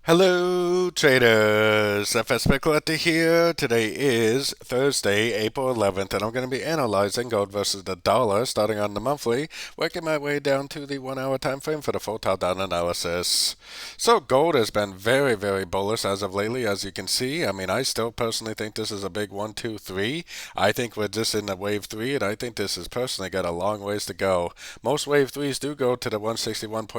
Hello traders, FX Pip Collector here. Today is Thursday, April 11th, and I'm going to be analyzing gold versus the dollar starting on the monthly, working my way down to the 1 hour time frame for the full top-down analysis. So gold has been very bullish as of lately, as you can see. I mean, I still personally think this is a big 1, 2, 3. I think we're just in the wave 3, and I think this has personally got a long ways to go. Most wave 3s do go to the 161.8%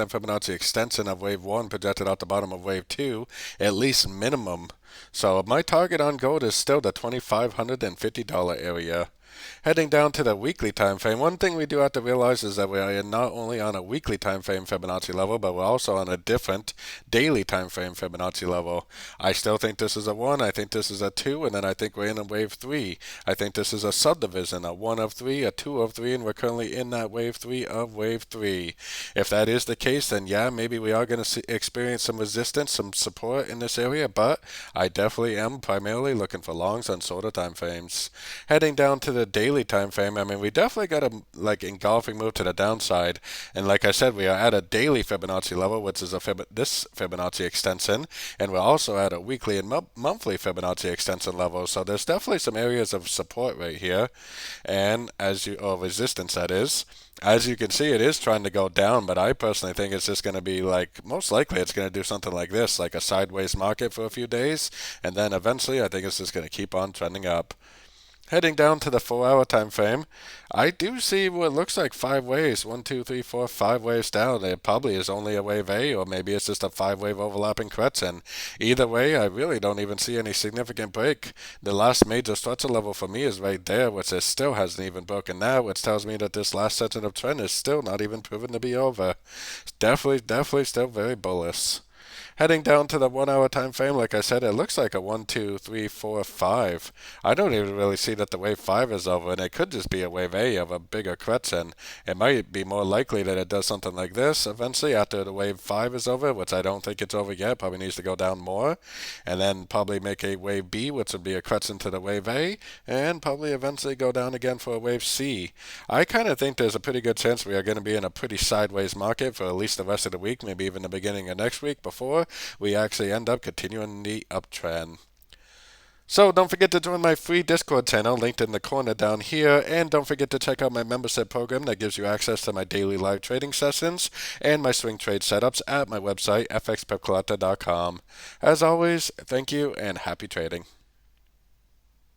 Fibonacci extension of wave 1 projected out the bottom of wave 2, at least minimum. So my target on gold is still the $2,550 area. Heading down to the weekly time frame, one thing we do have to realize is that we are not only on a weekly time frame Fibonacci level, but we're also on a different daily time frame Fibonacci level. I still think this is a 1, I think this is a 2, and then I think we're in a wave 3. I think this is a subdivision, a 1 of 3, a 2 of 3, and we're currently in that wave 3 of wave 3. If that is the case, then yeah, maybe we are going to experience some resistance, some support in this area, but I definitely am primarily looking for longs on shorter time frames. Heading down to the daily time frame, I mean, we definitely got a engulfing move to the downside, and like I said, we are at a daily Fibonacci level, which is this Fibonacci extension, and we're also at a weekly and monthly Fibonacci extension level. So there's definitely some areas of support right here, and or resistance, that is. As you can see, it is trying to go down, but I personally think it's just going to be most likely it's going to do something like this, like a sideways market for a few days, and then eventually I think it's just going to keep on trending up. Heading down to the 4 hour time frame, I do see what looks like 5 waves. 1, 2, 3, 4, 5 waves down. It probably is only a wave A, or maybe it's just a 5 wave overlapping correction. Either way, I really don't even see any significant break. The last major structure level for me is right there, which it still hasn't even broken now, which tells me that this last section of trend is still not even proven to be over. Definitely still very bullish. Heading down to the 1 hour time frame, like I said, it looks like a 1, 2, 3, 4, 5. I don't even really see that the wave 5 is over, and it could just be a wave A of a bigger correction. It might be more likely that it does something like this eventually after the wave 5 is over, which I don't think it's over yet. Probably needs to go down more, and then probably make a wave B, which would be a correction to the wave A, and probably eventually go down again for a wave C. I kind of think there's a pretty good chance we are going to be in a pretty sideways market for at least the rest of the week, maybe even the beginning of next week before we actually end up continuing the uptrend. So don't forget to join my free Discord channel linked in the corner down here, and don't forget to check out my membership program that gives you access to my daily live trading sessions and my swing trade setups at my website fxpipcollector.com. As always, thank you and happy trading.